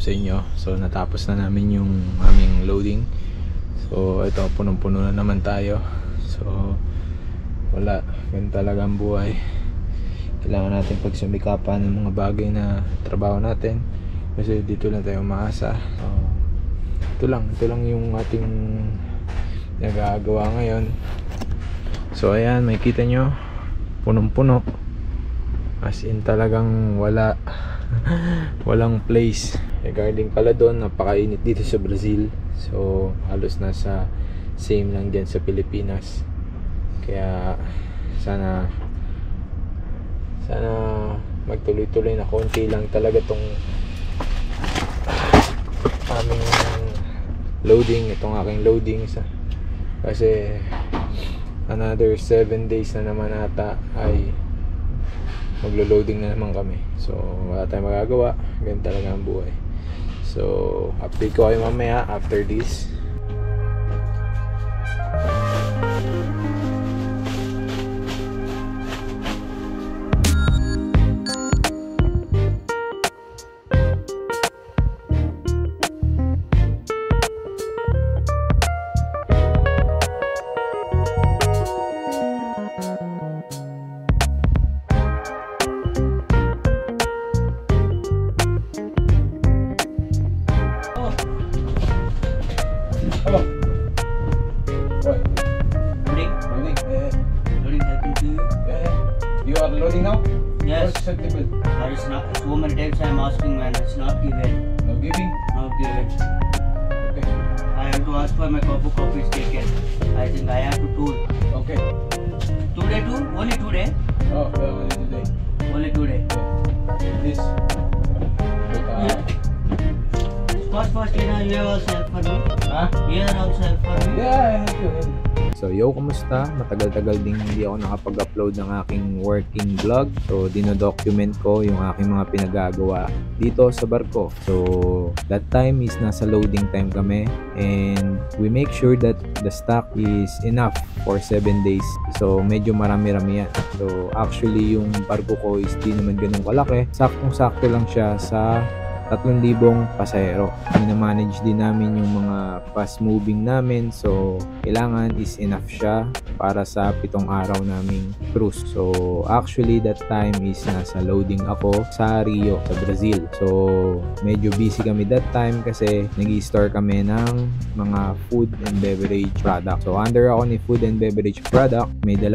sa inyo? So natapos na namin yung aming loading. So ito, punong-puno na naman tayo. So wala, ganun talaga ang buhay. Kailangan natin pagsumikapan ng mga bagay na trabaho natin, kasi dito lang tayo umaasa. So ito lang yung ating nagagawa ngayon. So ayan, may kita nyo, punong-puno, as in talagang walang place. Regarding pala doon, napakainit dito sa Brazil. So halos nasa same lang dyan sa Pilipinas. Kaya sana magtuloy-tuloy na. Konti lang talaga tong aming loading, itong aking loading, kasi another 7 days na naman ata ay maglo-loading na naman kami. So wala tayong magagawa, ganun talaga ang buhay. So update ko kayo mamaya after this. You are loading now? Yes. Acceptable. It's not. So many times I am asking, man. It's not given. No giving? Not given. Okay. I have to ask for my copies taken. I think I have to tool. Okay. Today too? Only today? Oh, only today. Only today. Yeah. This. Yeah. First, you have also help for me. Huh? Here also help for me. Yeah, I have to. So yo, kumusta? Matagal-tagal ding hindi ako nakapag-upload ng aking working vlog. So dino-document ko yung aking mga pinagagawa dito sa barko. So that time is nasa loading time kami, and we make sure that the stock is enough for 7 days. So medyo marami-rami yan. So actually yung barko ko is di naman ganun kalaki. Saktong-sakto lang siya sa 3,000 pasahero. Minamanage din namin yung mga fast moving namin, so kailangan is enough siya para sa 7 araw naming cruise. So actually that time is nasa loading ako sa Rio, sa Brazil. So medyo busy kami that time kasi nag-i-store kami ng mga food and beverage product. So under ako ni food and beverage product, may 2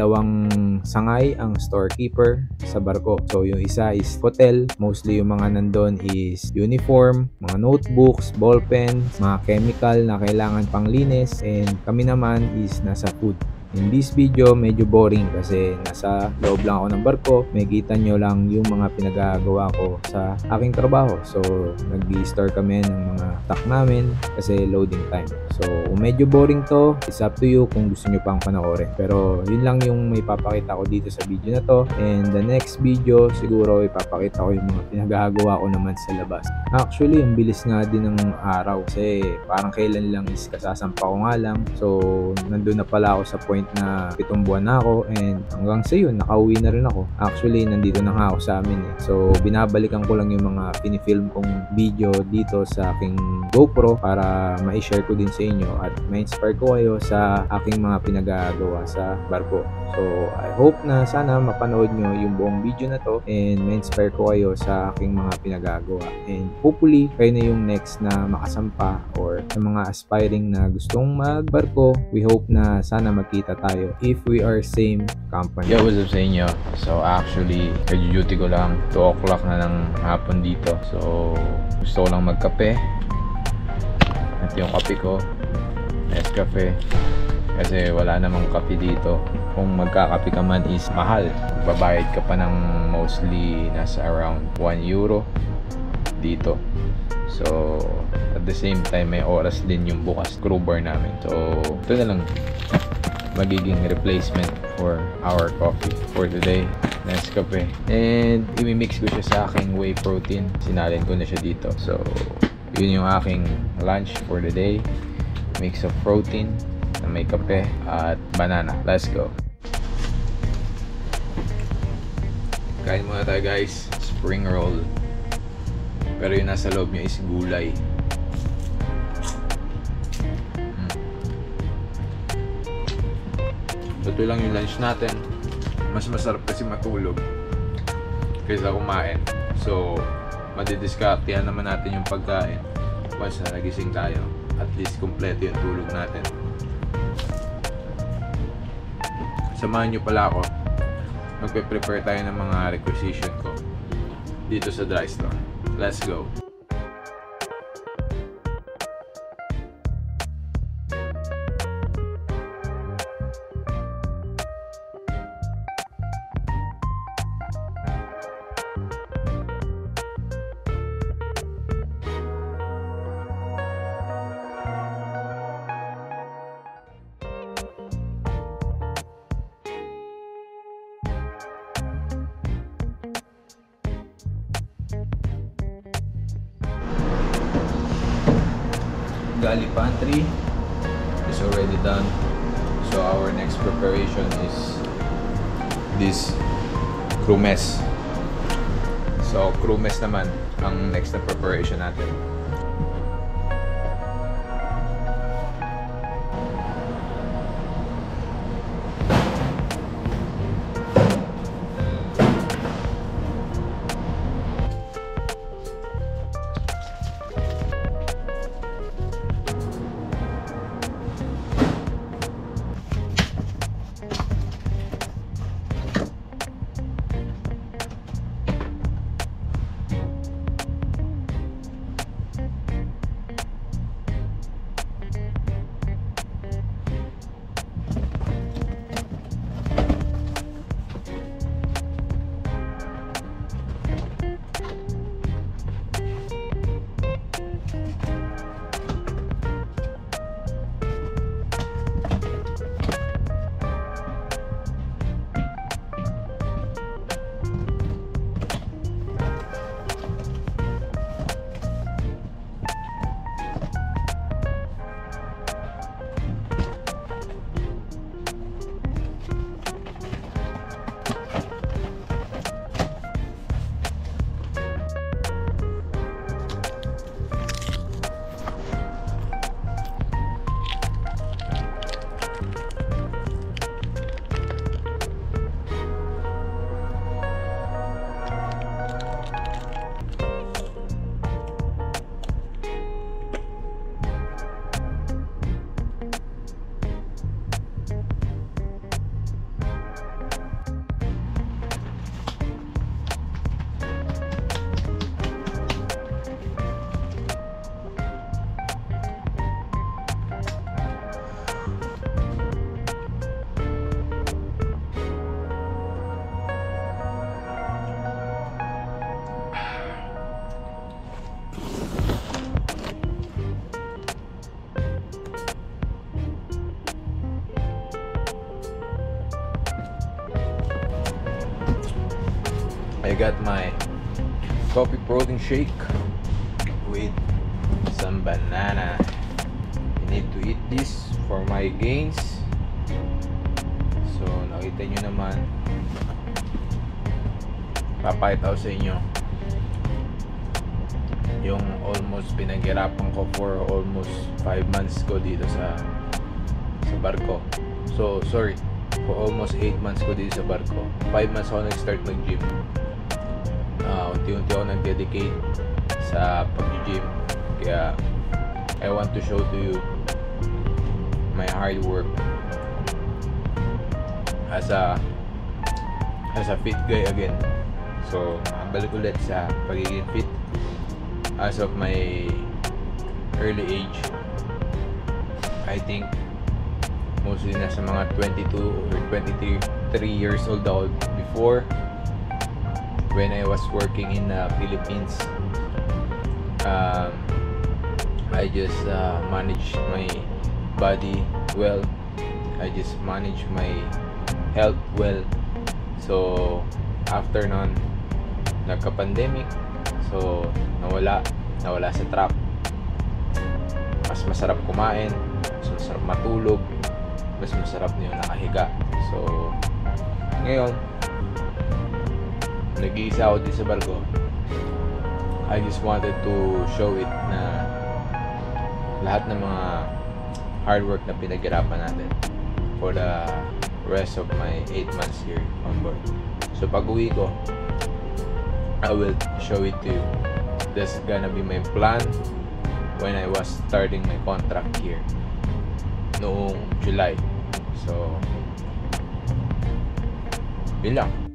sangay ang storekeeper sa barko. So yung isa is hotel, mostly yung mga nandun is uniform, mga notebooks, ballpens, mga chemical na kailangan panglinis, and kami naman is nasa food. In this video, medyo boring kasi nasa loob lang ako ng barko. May kita nyo lang yung mga pinagagawa ko sa aking trabaho. So, nag-i-store kami ng mga stock namin kasi loading time. So, kung medyo boring to, it's up to you kung gusto nyo pang panoorin. Pero, yun lang yung may papakita ko dito sa video na to. And the next video, siguro ipapakita ko yung mga pinagagawa ko naman sa labas. Actually, ang bilis nga din ng araw kasi parang kailan lang is kasasampa ko nga lang. So, nandun na pala ako sa point na 7 buwan na ako, and hanggang sa yun, nakauwi na rin ako. Actually, nandito na nga ako sa amin eh. So, binabalikan ko lang yung mga pinifilm kong video dito sa aking GoPro para ma-share ko din sa inyo at ma-inspire ko kayo sa aking mga pinagagawa sa barko. So, I hope na sana mapanood nyo yung buong video na to and ma-inspire ko kayo sa aking mga pinagagawa. And hopefully, kayo na yung next na makasampa or sa mga aspiring na gustong magbarko. We hope na sana magkita tayo if we are same company. Yo, what's up sa inyo? So actually, duty ko lang, 2 o'clock na ng hapon dito. So gusto ko lang magkape. Ito yung kape ko, Nescafe, kasi wala namang kape dito. Kung magkakape ka man is mahal, babayad ka pa ng mostly nasa around €1 dito. So at the same time, may oras din yung bukas crew bar namin. So ito na lang magiging replacement for our coffee for today, Nescafe. And imimix ko siya sa aking whey protein. Sinalin ko na siya dito. So yun yung aking lunch for the day. Mix of protein na may kape at banana. Let's go. Kain muna tayo guys. Spring roll. Pero yung nasa loob niya is gulay. Ito lang yung lunch natin. Mas masarap kasi matulog kaysa kumain. So, madidiskartehan naman natin yung pagkain once na nagising tayo. At least kompleto yung tulog natin. Samahan nyo pala ako. Magpe-prepare tayo ng mga requisition ko dito sa dry store. Let's go! Galley pantry is already done, so our next preparation is this crew mess. So crew mess naman ang next na preparation natin. I got my coffee protein shake with some banana. I need to eat this for my gains. So nakita nyo naman, papakita ko sa inyo yung almost pinaghirapan ko for almost 5 months ko dito sa barko. So sorry, for almost 8 months ko dito sa barko. 5 months ako nag-start mag-gym. Unti-unti ako nag-dedicate sa pag-gym. Kaya I want to show to you my hard work as a fit guy again. So balik ulit sa pagiging fit as of my early age. I think mostly nasa mga 22 or 23 years old ako before, when I was working in the Philippines. I just manage my body well. I just manage my health well. So after nun, nagka-pandemic, so nawala sa trap. Mas masarap kumain, mas masarap matulog, mas masarap na yung nakahiga. So ngayon, nag-iisa ako din sa barko. I just wanted to show it na lahat ng mga hard work na pinaghirapan natin for the rest of my 8 months here on board. So pag uwi ko, I will show it to you. This is gonna be my plan when I was starting my contract here noong July. So yun lang.